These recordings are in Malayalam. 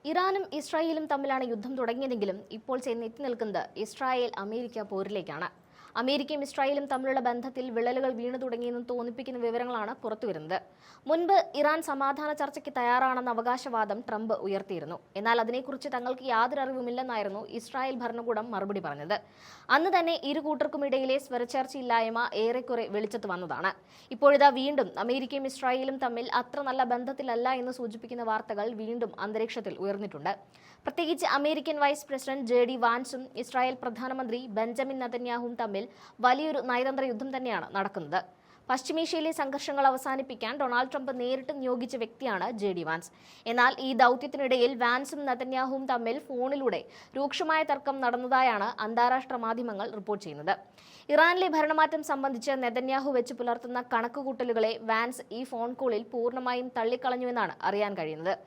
ഇറാനും ഇസ്രായേലും തമ്മിലാണ് യുദ്ധം തുടങ്ങിയതെങ്കിലും ഇപ്പോൾ ചെന്ന് എത്തി നിൽക്കുന്നത് ഇസ്രായേൽ അമേരിക്ക പോരിലേക്കാണ്. അമേരിക്കയും ഇസ്രായേലും തമ്മിലുള്ള ബന്ധത്തിൽ വിള്ളലുകൾ വീണു തുടങ്ങിയെന്ന് തോന്നിപ്പിക്കുന്ന വിവരങ്ങളാണ് പുറത്തുവരുന്നത്. മുൻപ് ഇറാൻ സമാധാന ചർച്ചയ്ക്ക് തയ്യാറാണെന്ന അവകാശവാദം ട്രംപ് ഉയർത്തിയിരുന്നു. എന്നാൽ അതിനെക്കുറിച്ച് തങ്ങൾക്ക് യാതൊരു അറിവുമില്ലെന്നായിരുന്നു ഇസ്രായേൽ ഭരണകൂടം മറുപടി പറഞ്ഞത്. അന്ന് തന്നെ ഇരു കൂട്ടർക്കുമിടയിലെ സ്വരച്ചേർച്ചയില്ലായ്മ ഏറെക്കുറെ വെളിച്ചത്ത് വന്നതാണ്. ഇപ്പോഴിതാ വീണ്ടും അമേരിക്കയും ഇസ്രായേലും തമ്മിൽ അത്ര നല്ല ബന്ധത്തിലല്ല എന്ന് സൂചിപ്പിക്കുന്ന വാർത്തകൾ വീണ്ടും അന്തരീക്ഷത്തിൽ ഉയർന്നിട്ടുണ്ട്. പ്രത്യേകിച്ച് അമേരിക്കൻ വൈസ് പ്രസിഡന്റ് JD വാൻസും ഇസ്രായേൽ പ്രധാനമന്ത്രി ബെഞ്ചമിൻ നെതന്യാഹുവും തമ്മിൽ വലിയൊരു നയതന്ത്ര യുദ്ധം തന്നെയാണ് നടക്കുന്നത്. പശ്ചിമേഷ്യയിലെ സംഘർഷങ്ങൾ അവസാനിപ്പിക്കാൻ ഡൊണാൾഡ് ട്രംപ് നേരിട്ട് നിയോഗിച്ച വ്യക്തിയാണ് JD വാൻസ്. എന്നാൽ ഈ ദൗത്യത്തിനിടയിൽ വാൻസും നെതന്യാഹുവും തമ്മിൽ ഫോണിലൂടെ രൂക്ഷമായ തർക്കം നടന്നതായാണ് അന്താരാഷ്ട്ര മാധ്യമങ്ങൾ റിപ്പോർട്ട് ചെയ്യുന്നത്. ഇറാനിലെ ഭരണമാറ്റം സംബന്ധിച്ച് നെതന്യാഹു വെച്ച് പുലർത്തുന്ന കണക്കുകൂട്ടലുകളെ വാൻസ് ഈ ഫോൺ കോളിൽ പൂർണ്ണമായും തള്ളിക്കളഞ്ഞുവെന്നാണ് അറിയാൻ കഴിയുന്നത്.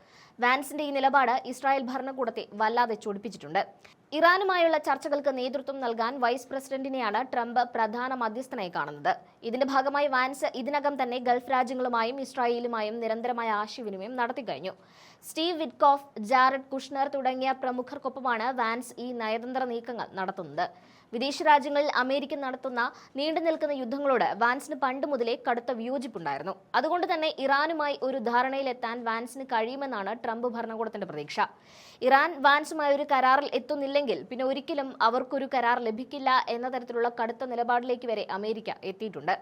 വാൻസിന്റെ ഈ നിലപാട് ഇസ്രായേൽ ഭരണകൂടത്തെ വല്ലാതെ ചൊടിപ്പിച്ചിട്ടുണ്ട്. ഇറാനുമായുള്ള ചർച്ചകൾക്ക് നേതൃത്വം നൽകാൻ വൈസ് പ്രസിഡന്റിനെയാണ് ട്രംപ് പ്രധാന മധ്യസ്ഥനായി കാണുന്നത്. ഇതിന്റെ ഭാഗമായി വാൻസ് ഇതിനകം തന്നെ ഗൾഫ് രാജ്യങ്ങളുമായും ഇസ്രായേലുമായും നിരന്തരമായ ആശയവിനിമയം നടത്തിക്കഴിഞ്ഞു. സ്റ്റീവ് വിറ്റ്കോഫ്, ജാരഡ് കുഷ്നർ തുടങ്ങിയ പ്രമുഖർക്കൊപ്പമാണ് വാൻസ് ഈ നയതന്ത്ര നീക്കങ്ങൾ നടത്തുന്നത്. വിദേശ രാജ്യങ്ങളിൽ അമേരിക്ക നടത്തുന്ന നീണ്ടു നിൽക്കുന്ന യുദ്ധങ്ങളോട് വാൻസിന് പണ്ട് മുതലേ കടുത്ത വിയോജിപ്പുണ്ടായിരുന്നു. അതുകൊണ്ട് തന്നെ ഇറാനുമായി ഒരു ധാരണയിലെത്താൻ വാൻസിന് കഴിയുമെന്നാണ് ട്രംപ് ഭരണകൂടത്തിന്റെ പ്രതീക്ഷ. ഇറാൻ വാൻസുമായി ഒരു കരാറിൽ എത്തുന്നില്ലെങ്കിൽ പിന്നെ ഒരിക്കലും അവർക്കൊരു കരാർ ലഭിക്കില്ല എന്ന തരത്തിലുള്ള കടുത്ത നിലപാടിലേക്ക് വരെ അമേരിക്ക എത്തിയിട്ടുണ്ട്.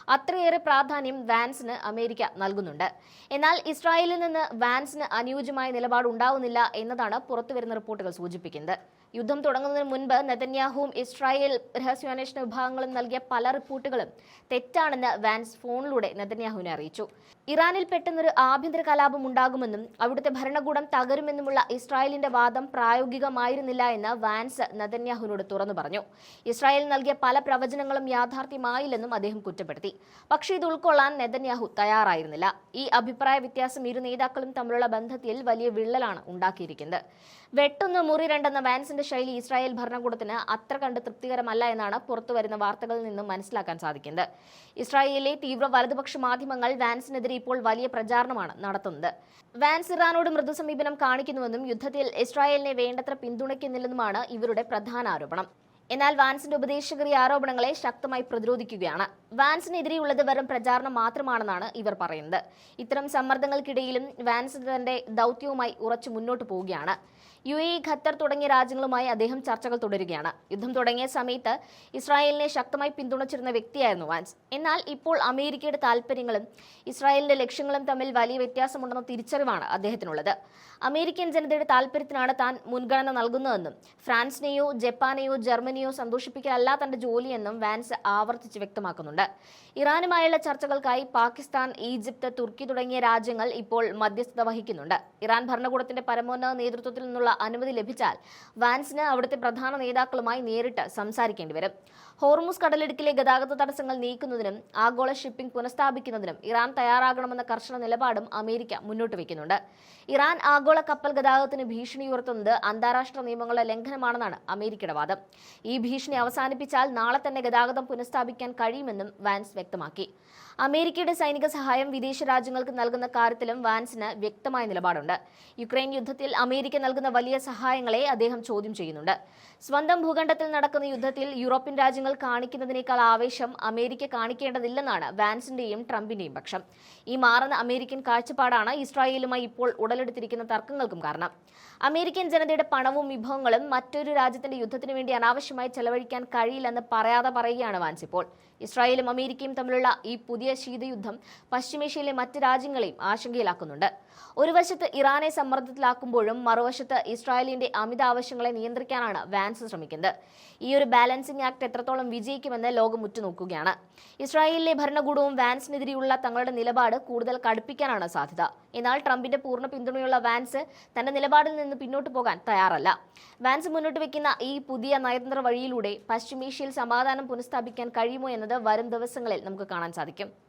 അത്രയേറെ പ്രാധാന്യം വാൻസിന് അമേരിക്ക നൽകുന്നുണ്ട്. എന്നാൽ ഇസ്രായേലിൽ നിന്ന് വാൻസിന് അനുയോജ്യമായ നിലപാട് ഉണ്ടാവുന്നില്ല എന്നതാണ് പുറത്തുവരുന്ന റിപ്പോർട്ടുകൾ സൂചിപ്പിക്കുന്നത്. യുദ്ധം തുടങ്ങുന്നതിന് മുൻപ് നെതന്യാഹുവും ഇസ്രായേൽ രഹസ്യാന്വേഷണ വിഭാഗങ്ങളും നൽകിയ പല റിപ്പോർട്ടുകളും തെറ്റാണെന്ന് വാൻസ് ഫോണിലൂടെ നെതന്യാഹുവിനെ അറിയിച്ചു. ഇറാനിൽ പെട്ടെന്നൊരു ആഭ്യന്തര കലാപം ഉണ്ടാകുമെന്നും അവിടുത്തെ ഭരണകൂടം തകരുമെന്നുമുള്ള ഇസ്രായേലിന്റെ വാദം പ്രായോഗികമായിരുന്നില്ല എന്ന് വാൻസ് നെതന്യാഹുവിനോട് തുറന്നു പറഞ്ഞു. ഇസ്രായേൽ നൽകിയ പല പ്രവചനങ്ങളും യാഥാർത്ഥ്യമായില്ലെന്നും അദ്ദേഹം കുറ്റപ്പെടുത്തി. പക്ഷേ ഇത് ഉൾക്കൊള്ളാൻ നെതന്യാഹു തയ്യാറായിരുന്നില്ല. ഈ അഭിപ്രായ വ്യത്യാസം ഇരു നേതാക്കളും തമ്മിലുള്ള ബന്ധത്തിൽ വലിയ വിള്ളലാണ് ഉണ്ടാക്കിയിരിക്കുന്നത്. വെട്ടൊന്ന് മുറി രണ്ടെന്ന വാൻസിന്റെ ശൈലി ഇസ്രായേൽ ഭരണകൂടത്തിന് അത്ര കണ്ട് തൃപ്തികരമല്ല എന്നാണ് പുറത്തുവരുന്ന വാർത്തകളിൽ നിന്നും മനസ്സിലാക്കാൻ സാധിക്കുന്നത്. ഇസ്രായേലിലെ തീവ്ര വലതുപക്ഷ മാധ്യമങ്ങൾ വാൻസിനെതിരെ ഇപ്പോൾ വലിയ പ്രചാരണമാണ് നടത്തുന്നത്. വാൻസ് ഇറാനോട് മൃദു സമീപനം കാണിക്കുന്നുവെന്നും യുദ്ധത്തിൽ ഇസ്രായേലിനെ വേണ്ടത്ര പിന്തുണയ്ക്കുന്നില്ലെന്നുമാണ് ഇവരുടെ പ്രധാന ആരോപണം. എന്നാൽ വാൻസിന്റെ ഉപദേശകർ ഈ ആരോപണങ്ങളെ ശക്തമായി പ്രതിരോധിക്കുകയാണ്. വാൻസിനെതിരെയുള്ളത് വെറും പ്രചാരണം മാത്രമാണെന്നാണ് ഇവർ പറയുന്നത്. ഇത്തരം സമ്മർദ്ദങ്ങൾക്കിടയിലും വാൻസ് തന്റെ ദൗത്യവുമായി ഉറച്ചു മുന്നോട്ട് പോവുകയാണ്. UAE, ഖത്തർ തുടങ്ങിയ രാജ്യങ്ങളുമായി അദ്ദേഹം ചർച്ചകൾ തുടരുകയാണ്. യുദ്ധം തുടങ്ങിയ സമയത്ത് ഇസ്രായേലിനെ ശക്തമായി പിന്തുണച്ചിരുന്ന വ്യക്തിയായിരുന്നു വാൻസ്. എന്നാൽ ഇപ്പോൾ അമേരിക്കയുടെ താൽപര്യങ്ങളും ഇസ്രായേലിന്റെ ലക്ഷ്യങ്ങളും തമ്മിൽ വലിയ വ്യത്യാസമുണ്ടെന്ന തിരിച്ചറിവാണ് അദ്ദേഹത്തിനുള്ളത്. അമേരിക്കൻ ജനതയുടെ താൽപര്യത്തിനാണ് താൻ മുൻഗണന നൽകുന്നതെന്നും ഫ്രാൻസിനെയോ ജപ്പാനെയോ ജർമ്മനിയോ സന്തോഷിപ്പിക്കലല്ല തന്റെ ജോലിയെന്നും വാൻസ് ആവർത്തിച്ച് വ്യക്തമാക്കുന്നുണ്ട്. ഇറാനുമായുള്ള ചർച്ചകൾക്കായി പാകിസ്ഥാൻ, ഈജിപ്ത്, തുർക്കി തുടങ്ങിയ രാജ്യങ്ങൾ ഇപ്പോൾ മധ്യസ്ഥത വഹിക്കുന്നുണ്ട്. ഇറാൻ ഭരണകൂടത്തിന്റെ പരമോന്നത നേതൃത്വത്തിൽ നിന്നുള്ള അനുമതി ലഭിച്ചാൽ വാൻസിന് അവിടുത്തെ പ്രധാന നേതാക്കളുമായി നേരിട്ട് സംസാരിക്കേണ്ടി വരും. ഹോർമുസ് കടലിടുക്കിലെ ഗതാഗത തടസ്സങ്ങൾ നീക്കുന്നതിനും ആഗോള ഷിപ്പിംഗ് പുനഃസ്ഥാപിക്കുന്നതിനും ഇറാൻ തയ്യാറാകണമെന്ന കർശന നിലപാടും അമേരിക്ക മുന്നോട്ട് വയ്ക്കുന്നുണ്ട്. ഇറാൻ ആഗോള കപ്പൽ ഗതാഗതത്തിന് ഭീഷണി ഉയർത്തുന്നത് അന്താരാഷ്ട്ര നിയമങ്ങളുടെ ലംഘനമാണെന്നാണ് അമേരിക്കയുടെ വാദം. ഈ ഭീഷണി അവസാനിപ്പിച്ചാൽ നാളെ തന്നെ ഗതാഗതം പുനഃസ്ഥാപിക്കാൻ കഴിയുമെന്നും വാൻസ് വ്യക്തമാക്കി. അമേരിക്കയുടെ സൈനിക സഹായം വിദേശ രാജ്യങ്ങൾക്ക് നൽകുന്ന കാര്യത്തിലും വാൻസിന് വ്യക്തമായ നിലപാടുണ്ട്. യുക്രൈൻ യുദ്ധത്തിൽ അമേരിക്ക നൽകുന്ന വലിയ സഹായങ്ങളെ അദ്ദേഹം ചോദ്യം ചെയ്യുന്നുണ്ട്. സ്വന്തം ഭൂഖണ്ഡത്തിൽ നടക്കുന്ന യുദ്ധത്തിൽ യൂറോപ്യൻ രാജ്യങ്ങൾ കാണിക്കുന്നതിനേക്കാൾ ആവേശം അമേരിക്ക കാണിക്കേണ്ടതില്ലെന്നാണ് വാൻസിന്റെയും ട്രംപിന്റെയും പക്ഷം. ഈ മാറുന്ന അമേരിക്കൻ കാഴ്ചപ്പാടാണ് ഇസ്രായേലുമായി ഇപ്പോൾ ഉടലെടുത്തിരിക്കുന്ന തർക്കങ്ങൾക്കും കാരണം. അമേരിക്കൻ ജനതയുടെ പണവും വിഭവങ്ങളും മറ്റൊരു രാജ്യത്തിന്റെ യുദ്ധത്തിന് വേണ്ടി അനാവശ്യമായി ചെലവഴിക്കാൻ കഴിയില്ലെന്ന് പറയാതെ പറയുകയാണ് വാൻസ് ഇപ്പോൾ. ഇസ്രായേലും അമേരിക്കയും തമ്മിലുള്ള ഈ പുതിയ ശീതയുദ്ധം പശ്ചിമേഷ്യയിലെ മറ്റ് രാജ്യങ്ങളെയും ആശങ്കയിലാക്കുന്നുണ്ട്. ഒരു വശത്ത് ഇറാനെ സമ്മർദ്ദത്തിലാക്കുമ്പോഴും മറുവശത്ത് ഇസ്രായേലിന്റെ അമിത ആവശ്യങ്ങളെ നിയന്ത്രിക്കാനാണ് വാൻസ് ശ്രമിക്കുന്നത്. ഈ ഒരു ബാലൻസിംഗ് ആക്ട് എത്രത്തോളം വിജയിക്കുമെന്ന് ലോകം ഉറ്റുനോക്കുകയാണ്. ഇസ്രായേലിലെ ഭരണകൂടവും വാൻസിനെതിരെയുള്ള തങ്ങളുടെ നിലപാട് കൂടുതൽ കടുപ്പിക്കാനാണ് സാധ്യത. എന്നാൽ ട്രംപിന്റെ പൂർണ്ണ പിന്തുണയുള്ള വാൻസ് തന്റെ നിലപാടിൽ നിന്ന് പിന്നോട്ട് പോകാൻ തയ്യാറല്ല. വാൻസ് മുന്നോട്ട് വെക്കുന്ന ഈ പുതിയ നയതന്ത്ര വഴിയിലൂടെ പശ്ചിമേഷ്യയിൽ സമാധാനം പുനഃസ്ഥാപിക്കാൻ കഴിയുമോ എന്നത് വരും ദിവസങ്ങളിൽ നമുക്ക് കാണാൻ സാധിക്കും.